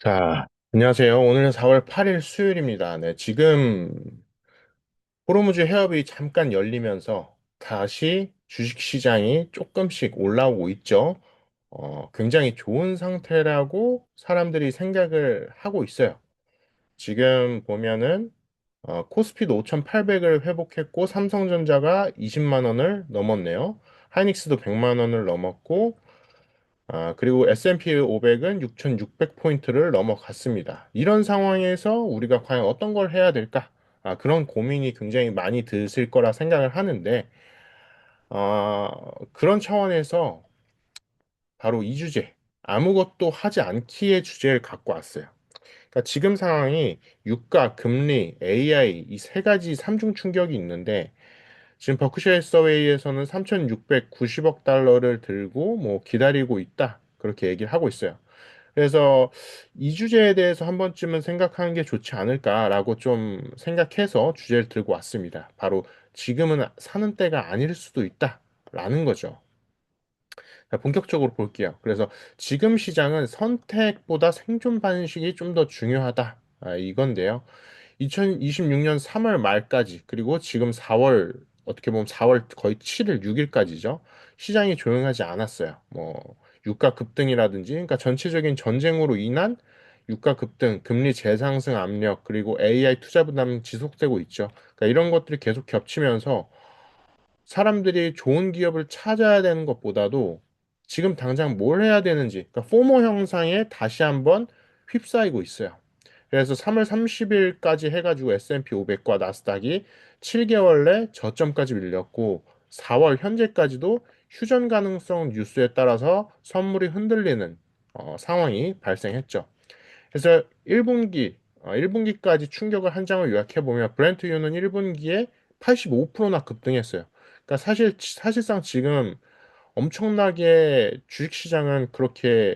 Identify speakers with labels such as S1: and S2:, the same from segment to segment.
S1: 자, 안녕하세요. 오늘은 4월 8일 수요일입니다. 네, 지금 호르무즈 해협이 잠깐 열리면서 다시 주식시장이 조금씩 올라오고 있죠. 굉장히 좋은 상태라고 사람들이 생각을 하고 있어요. 지금 보면은 코스피도 5,800을 회복했고 삼성전자가 20만 원을 넘었네요. 하이닉스도 100만 원을 넘었고 그리고 S&P 500은 6,600포인트를 넘어갔습니다. 이런 상황에서 우리가 과연 어떤 걸 해야 될까? 그런 고민이 굉장히 많이 드실 거라 생각을 하는데, 그런 차원에서 바로 이 주제, 아무것도 하지 않기의 주제를 갖고 왔어요. 그러니까 지금 상황이 유가, 금리, AI 이 세 가지 삼중 충격이 있는데, 지금 버크셔 해서웨이에서는 3,690억 달러를 들고 뭐 기다리고 있다. 그렇게 얘기를 하고 있어요. 그래서 이 주제에 대해서 한 번쯤은 생각하는 게 좋지 않을까라고 좀 생각해서 주제를 들고 왔습니다. 바로 지금은 사는 때가 아닐 수도 있다라는 거죠. 자, 본격적으로 볼게요. 그래서 지금 시장은 선택보다 생존 방식이 좀 더 중요하다. 이건데요. 2026년 3월 말까지 그리고 지금 4월 어떻게 보면 4월 거의 7일 6일까지죠. 시장이 조용하지 않았어요. 뭐 유가 급등이라든지 그러니까 전체적인 전쟁으로 인한 유가 급등, 금리 재상승 압력 그리고 AI 투자 부담 지속되고 있죠. 그러니까 이런 것들이 계속 겹치면서 사람들이 좋은 기업을 찾아야 되는 것보다도 지금 당장 뭘 해야 되는지, 그러니까 포모 형상에 다시 한번 휩싸이고 있어요. 그래서 3월 30일까지 해가지고 S&P 500과 나스닥이 7개월 내 저점까지 밀렸고 4월 현재까지도 휴전 가능성 뉴스에 따라서 선물이 흔들리는 상황이 발생했죠. 그래서 1분기까지 충격을 한 장을 요약해 보면 브렌트유는 1분기에 85%나 급등했어요. 그러니까 사실상 지금 엄청나게 주식시장은 그렇게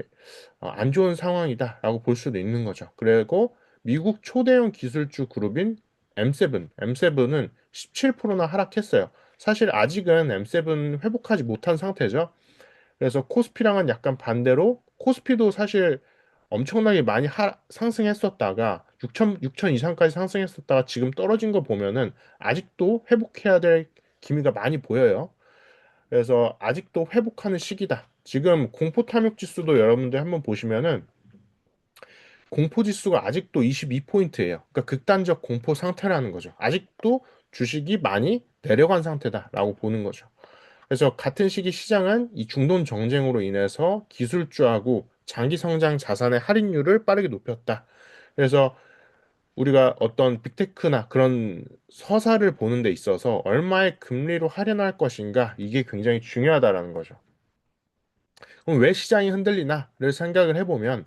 S1: 안 좋은 상황이다라고 볼 수도 있는 거죠. 그리고 미국 초대형 기술주 그룹인 M7은 17%나 하락했어요. 사실 아직은 M7 회복하지 못한 상태죠. 그래서 코스피랑은 약간 반대로 코스피도 사실 엄청나게 많이 상승했었다가 6천 이상까지 상승했었다가 지금 떨어진 거 보면은 아직도 회복해야 될 기미가 많이 보여요. 그래서 아직도 회복하는 시기다. 지금 공포 탐욕 지수도 여러분들 한번 보시면은 공포 지수가 아직도 22포인트예요. 그러니까 극단적 공포 상태라는 거죠. 아직도 주식이 많이 내려간 상태다라고 보는 거죠. 그래서 같은 시기 시장은 이 중동 정쟁으로 인해서 기술주하고 장기 성장 자산의 할인율을 빠르게 높였다. 그래서 우리가 어떤 빅테크나 그런 서사를 보는 데 있어서 얼마의 금리로 할인할 것인가 이게 굉장히 중요하다라는 거죠. 그럼 왜 시장이 흔들리나를 생각을 해보면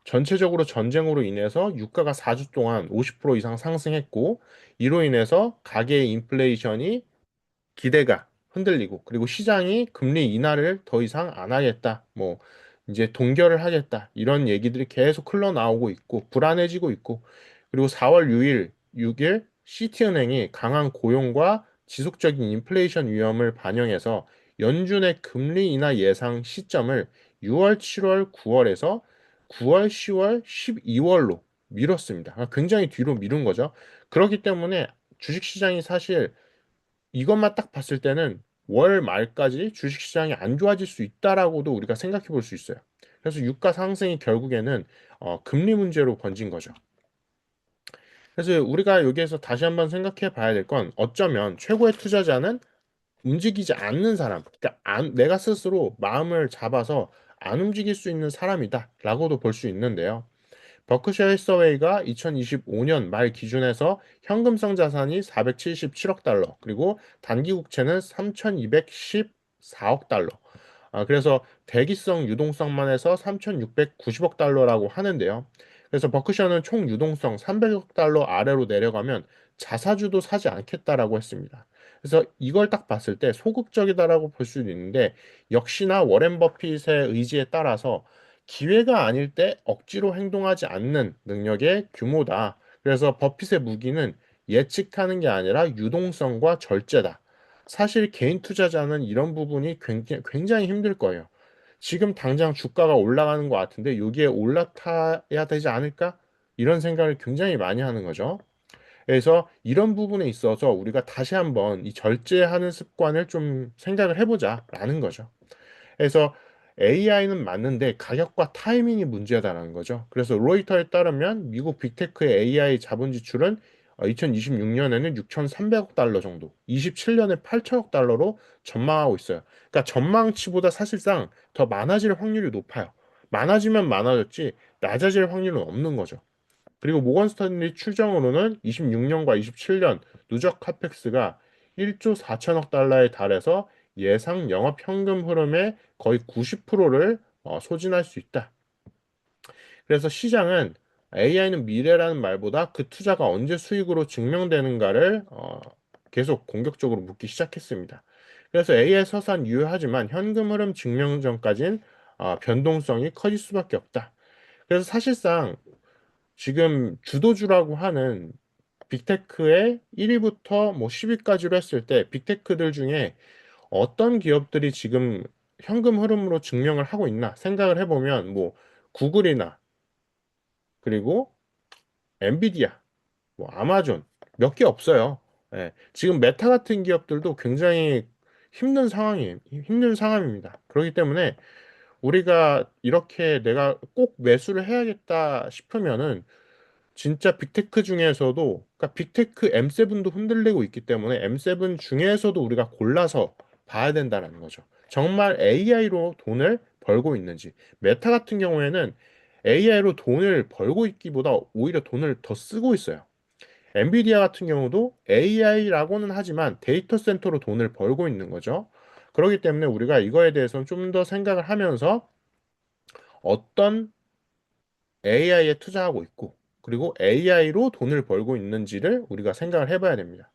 S1: 전체적으로 전쟁으로 인해서 유가가 4주 동안 50% 이상 상승했고 이로 인해서 가계의 인플레이션이 기대가 흔들리고 그리고 시장이 금리 인하를 더 이상 안 하겠다. 뭐 이제 동결을 하겠다. 이런 얘기들이 계속 흘러나오고 있고 불안해지고 있고 그리고 4월 6일 시티은행이 강한 고용과 지속적인 인플레이션 위험을 반영해서 연준의 금리 인하 예상 시점을 6월, 7월, 9월에서 9월, 10월, 12월로 미뤘습니다. 굉장히 뒤로 미룬 거죠. 그렇기 때문에 주식시장이 사실 이것만 딱 봤을 때는 월 말까지 주식시장이 안 좋아질 수 있다라고도 우리가 생각해 볼 수 있어요. 그래서 유가 상승이 결국에는 금리 문제로 번진 거죠. 그래서 우리가 여기에서 다시 한번 생각해 봐야 될 건 어쩌면 최고의 투자자는 움직이지 않는 사람, 그러니까 내가 스스로 마음을 잡아서 안 움직일 수 있는 사람이다라고도 볼 수 있는데요. 버크셔 해서웨이가 2025년 말 기준에서 현금성 자산이 477억 달러, 그리고 단기 국채는 3,214억 달러. 그래서 대기성 유동성만 해서 3,690억 달러라고 하는데요. 그래서 버크셔는 총 유동성 300억 달러 아래로 내려가면 자사주도 사지 않겠다라고 했습니다. 그래서 이걸 딱 봤을 때 소극적이다라고 볼 수도 있는데 역시나 워렌 버핏의 의지에 따라서 기회가 아닐 때 억지로 행동하지 않는 능력의 규모다. 그래서 버핏의 무기는 예측하는 게 아니라 유동성과 절제다. 사실 개인 투자자는 이런 부분이 굉장히 힘들 거예요. 지금 당장 주가가 올라가는 것 같은데 여기에 올라타야 되지 않을까? 이런 생각을 굉장히 많이 하는 거죠. 그래서 이런 부분에 있어서 우리가 다시 한번 이 절제하는 습관을 좀 생각을 해보자라는 거죠. 그래서 AI는 맞는데 가격과 타이밍이 문제다라는 거죠. 그래서 로이터에 따르면 미국 빅테크의 AI 자본 지출은 2026년에는 6,300억 달러 정도, 27년에 8천억 달러로 전망하고 있어요. 그러니까 전망치보다 사실상 더 많아질 확률이 높아요. 많아지면 많아졌지 낮아질 확률은 없는 거죠. 그리고 모건 스탠리 추정으로는 26년과 27년 누적 카펙스가 1조 4천억 달러에 달해서 예상 영업 현금 흐름의 거의 90%를 소진할 수 있다. 그래서 시장은 AI는 미래라는 말보다 그 투자가 언제 수익으로 증명되는가를 계속 공격적으로 묻기 시작했습니다. 그래서 AI 서사는 유효하지만 현금 흐름 증명 전까진 변동성이 커질 수밖에 없다. 그래서 사실상 지금 주도주라고 하는 빅테크의 1위부터 뭐 10위까지로 했을 때 빅테크들 중에 어떤 기업들이 지금 현금 흐름으로 증명을 하고 있나 생각을 해보면 뭐 구글이나 그리고 엔비디아, 뭐 아마존 몇 개 없어요. 예, 지금 메타 같은 기업들도 굉장히 힘든 상황입니다. 그렇기 때문에 우리가 이렇게 내가 꼭 매수를 해야겠다 싶으면은 진짜 빅테크 중에서도 그러니까 빅테크 M7도 흔들리고 있기 때문에 M7 중에서도 우리가 골라서 봐야 된다는 거죠. 정말 AI로 돈을 벌고 있는지. 메타 같은 경우에는 AI로 돈을 벌고 있기보다 오히려 돈을 더 쓰고 있어요. 엔비디아 같은 경우도 AI라고는 하지만 데이터 센터로 돈을 벌고 있는 거죠. 그렇기 때문에 우리가 이거에 대해서는 좀 더 생각을 하면서 어떤 AI에 투자하고 있고, 그리고 AI로 돈을 벌고 있는지를 우리가 생각을 해봐야 됩니다.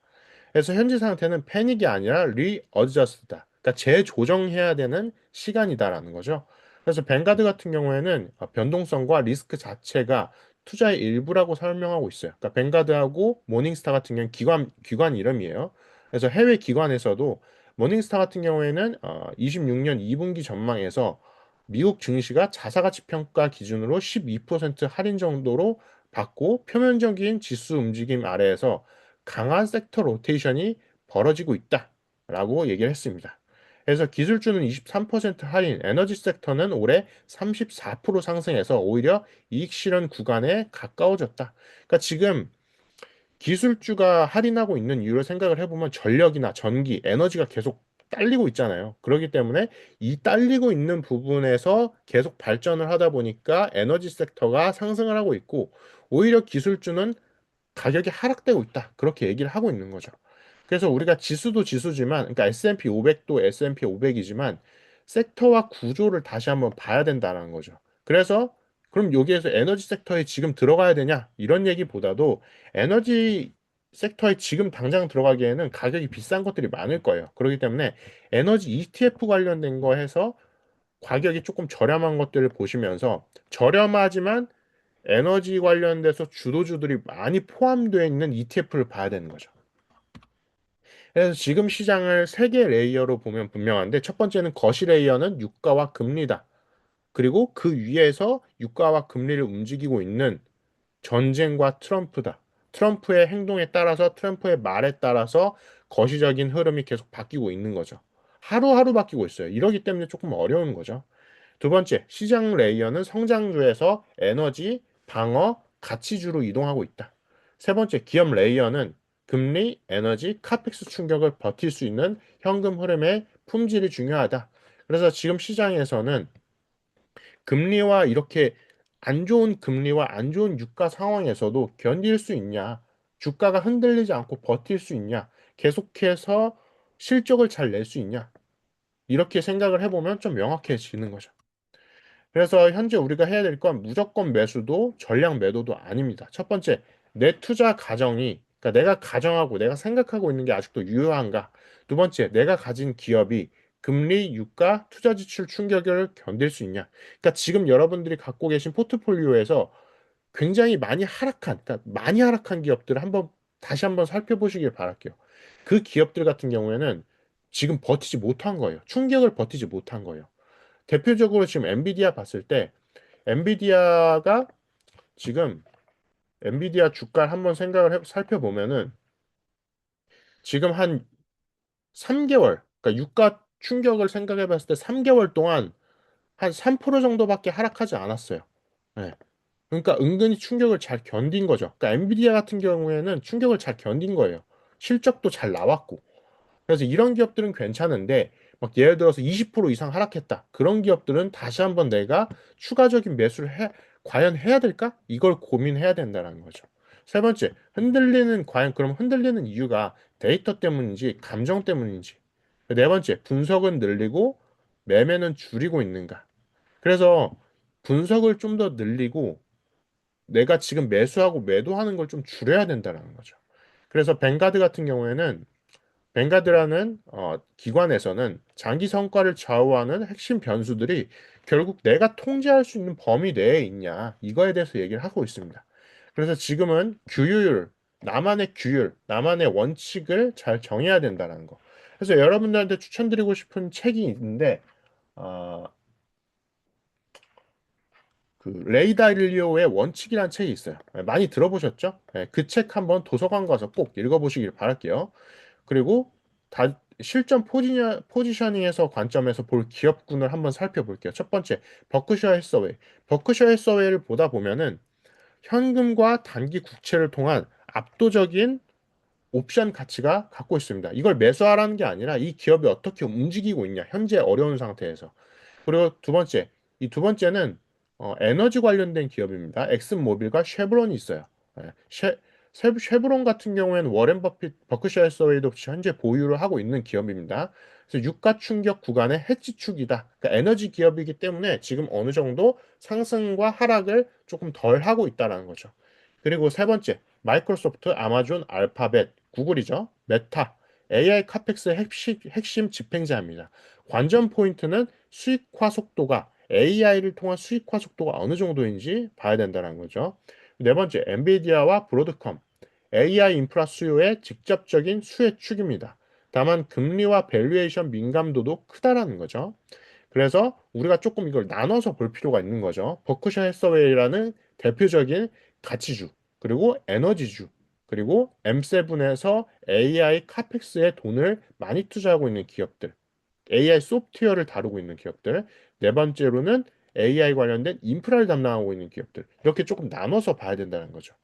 S1: 그래서 현재 상태는 패닉이 아니라 리어저스트다. 그러니까 재조정해야 되는 시간이다라는 거죠. 그래서 뱅가드 같은 경우에는 변동성과 리스크 자체가 투자의 일부라고 설명하고 있어요. 그러니까 뱅가드하고 모닝스타 같은 경우는 기관 이름이에요. 그래서 해외 기관에서도 모닝스타 같은 경우에는 26년 2분기 전망에서 미국 증시가 자사가치 평가 기준으로 12% 할인 정도로 받고 표면적인 지수 움직임 아래에서 강한 섹터 로테이션이 벌어지고 있다라고 얘기를 했습니다. 그래서 기술주는 23% 할인, 에너지 섹터는 올해 34% 상승해서 오히려 이익 실현 구간에 가까워졌다. 그러니까 지금 기술주가 할인하고 있는 이유를 생각을 해보면 전력이나 전기, 에너지가 계속 딸리고 있잖아요. 그렇기 때문에 이 딸리고 있는 부분에서 계속 발전을 하다 보니까 에너지 섹터가 상승을 하고 있고 오히려 기술주는 가격이 하락되고 있다. 그렇게 얘기를 하고 있는 거죠. 그래서 우리가 지수도 지수지만, 그러니까 S&P 500도 S&P 500이지만 섹터와 구조를 다시 한번 봐야 된다는 거죠. 그래서 그럼 여기에서 에너지 섹터에 지금 들어가야 되냐? 이런 얘기보다도 에너지 섹터에 지금 당장 들어가기에는 가격이 비싼 것들이 많을 거예요. 그렇기 때문에 에너지 ETF 관련된 거 해서 가격이 조금 저렴한 것들을 보시면서 저렴하지만 에너지 관련돼서 주도주들이 많이 포함되어 있는 ETF를 봐야 되는 거죠. 그래서 지금 시장을 세 개 레이어로 보면 분명한데 첫 번째는 거시 레이어는 유가와 금리다. 그리고 그 위에서 유가와 금리를 움직이고 있는 전쟁과 트럼프다. 트럼프의 행동에 따라서 트럼프의 말에 따라서 거시적인 흐름이 계속 바뀌고 있는 거죠. 하루하루 바뀌고 있어요. 이러기 때문에 조금 어려운 거죠. 두 번째, 시장 레이어는 성장주에서 에너지, 방어, 가치주로 이동하고 있다. 세 번째, 기업 레이어는 금리, 에너지, 카펙스 충격을 버틸 수 있는 현금 흐름의 품질이 중요하다. 그래서 지금 시장에서는 금리와 이렇게 안 좋은 금리와 안 좋은 유가 상황에서도 견딜 수 있냐? 주가가 흔들리지 않고 버틸 수 있냐? 계속해서 실적을 잘 낼 수 있냐? 이렇게 생각을 해보면 좀 명확해지는 거죠. 그래서 현재 우리가 해야 될 건 무조건 매수도 전량 매도도 아닙니다. 첫 번째, 내 투자 가정이, 그러니까 내가 가정하고 내가 생각하고 있는 게 아직도 유효한가? 두 번째, 내가 가진 기업이 금리, 유가, 투자 지출 충격을 견딜 수 있냐? 그러니까 지금 여러분들이 갖고 계신 포트폴리오에서 굉장히 그러니까 많이 하락한 기업들을 다시 한번 살펴보시길 바랄게요. 그 기업들 같은 경우에는 지금 버티지 못한 거예요. 충격을 버티지 못한 거예요. 대표적으로 지금 엔비디아 봤을 때 엔비디아가 지금 엔비디아 주가를 한번 살펴보면은 지금 한 3개월, 그러니까 유가 충격을 생각해 봤을 때 3개월 동안 한 3% 정도밖에 하락하지 않았어요. 네. 그러니까 은근히 충격을 잘 견딘 거죠. 그러니까 엔비디아 같은 경우에는 충격을 잘 견딘 거예요. 실적도 잘 나왔고. 그래서 이런 기업들은 괜찮은데 막 예를 들어서 20% 이상 하락했다. 그런 기업들은 다시 한번 내가 추가적인 매수를 과연 해야 될까? 이걸 고민해야 된다는 거죠. 세 번째, 과연 그럼 흔들리는 이유가 데이터 때문인지 감정 때문인지. 네 번째, 분석은 늘리고 매매는 줄이고 있는가. 그래서 분석을 좀 더 늘리고 내가 지금 매수하고 매도하는 걸 좀 줄여야 된다는 거죠. 그래서 뱅가드 같은 경우에는 뱅가드라는 기관에서는 장기 성과를 좌우하는 핵심 변수들이 결국 내가 통제할 수 있는 범위 내에 있냐 이거에 대해서 얘기를 하고 있습니다. 그래서 지금은 나만의 원칙을 잘 정해야 된다는 거. 그래서 여러분들한테 추천드리고 싶은 책이 있는데 어, 그 레이 달리오의 원칙이라는 책이 있어요. 많이 들어보셨죠? 그 책 한번 도서관 가서 꼭 읽어보시길 바랄게요. 그리고 실전 포지셔닝에서 관점에서 볼 기업군을 한번 살펴볼게요. 첫 번째, 버크셔 해서웨이. 버크셔 해서웨이를 보다 보면은 현금과 단기 국채를 통한 압도적인 옵션 가치가 갖고 있습니다. 이걸 매수하라는 게 아니라 이 기업이 어떻게 움직이고 있냐, 현재 어려운 상태에서. 그리고 이 두 번째는 에너지 관련된 기업입니다. 엑슨모빌과 쉐브론이 있어요. 예, 쉐브론 같은 경우에는 워렌 버크셔 해서웨이도 현재 보유를 하고 있는 기업입니다. 그래서 유가 충격 구간의 해지축이다. 그러니까 에너지 기업이기 때문에 지금 어느 정도 상승과 하락을 조금 덜 하고 있다는 거죠. 그리고 세 번째, 마이크로소프트, 아마존, 알파벳, 구글이죠. 메타, AI 카펙스의 핵심 집행자입니다. 관전 포인트는 수익화 속도가 AI를 통한 수익화 속도가 어느 정도인지 봐야 된다는 거죠. 네 번째, 엔비디아와 브로드컴, AI 인프라 수요의 직접적인 수혜축입니다. 다만 금리와 밸류에이션 민감도도 크다라는 거죠. 그래서 우리가 조금 이걸 나눠서 볼 필요가 있는 거죠. 버크셔 해서웨이라는 대표적인 가치주, 그리고 에너지주, 그리고 M7에서 AI 카펙스에 돈을 많이 투자하고 있는 기업들, AI 소프트웨어를 다루고 있는 기업들, 네 번째로는 AI 관련된 인프라를 담당하고 있는 기업들, 이렇게 조금 나눠서 봐야 된다는 거죠.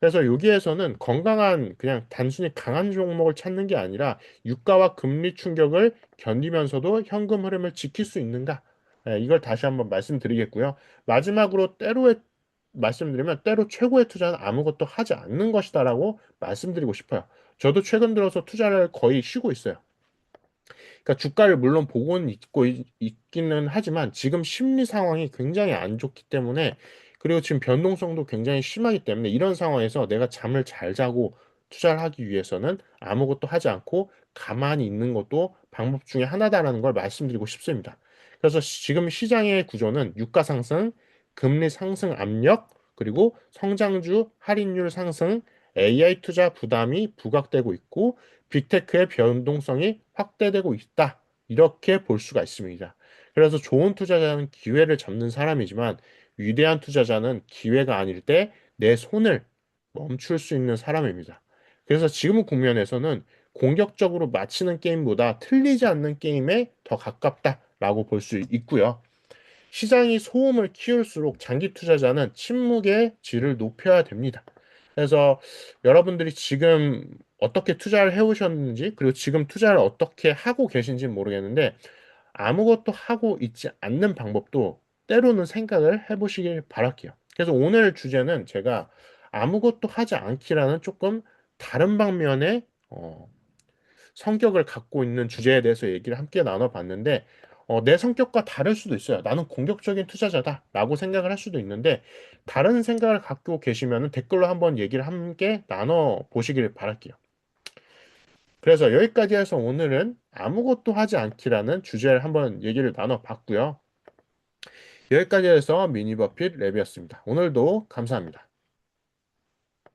S1: 그래서 여기에서는 건강한 그냥 단순히 강한 종목을 찾는 게 아니라 유가와 금리 충격을 견디면서도 현금 흐름을 지킬 수 있는가? 이걸 다시 한번 말씀드리겠고요. 마지막으로 말씀드리면 때로 최고의 투자는 아무것도 하지 않는 것이다라고 말씀드리고 싶어요. 저도 최근 들어서 투자를 거의 쉬고 있어요. 그러니까 주가를 물론 보고는 있기는 하지만 지금 심리 상황이 굉장히 안 좋기 때문에, 그리고 지금 변동성도 굉장히 심하기 때문에 이런 상황에서 내가 잠을 잘 자고 투자를 하기 위해서는 아무것도 하지 않고 가만히 있는 것도 방법 중에 하나다라는 걸 말씀드리고 싶습니다. 그래서 지금 시장의 구조는 유가 상승, 금리 상승 압력, 그리고 성장주 할인율 상승, AI 투자 부담이 부각되고 있고 빅테크의 변동성이 확대되고 있다. 이렇게 볼 수가 있습니다. 그래서 좋은 투자자는 기회를 잡는 사람이지만 위대한 투자자는 기회가 아닐 때 내 손을 멈출 수 있는 사람입니다. 그래서 지금 국면에서는 공격적으로 마치는 게임보다 틀리지 않는 게임에 더 가깝다라고 볼 수 있고요. 시장이 소음을 키울수록 장기 투자자는 침묵의 질을 높여야 됩니다. 그래서 여러분들이 지금 어떻게 투자를 해오셨는지, 그리고 지금 투자를 어떻게 하고 계신지는 모르겠는데, 아무것도 하고 있지 않는 방법도 때로는 생각을 해보시길 바랄게요. 그래서 오늘 주제는 제가 아무것도 하지 않기라는 조금 다른 방면의 성격을 갖고 있는 주제에 대해서 얘기를 함께 나눠봤는데, 내 성격과 다를 수도 있어요. 나는 공격적인 투자자다라고 생각을 할 수도 있는데, 다른 생각을 갖고 계시면 댓글로 한번 얘기를 함께 나눠보시길 바랄게요. 그래서 여기까지 해서 오늘은 아무것도 하지 않기라는 주제를 한번 얘기를 나눠봤고요. 여기까지 해서 미니버핏 랩이었습니다. 오늘도 감사합니다.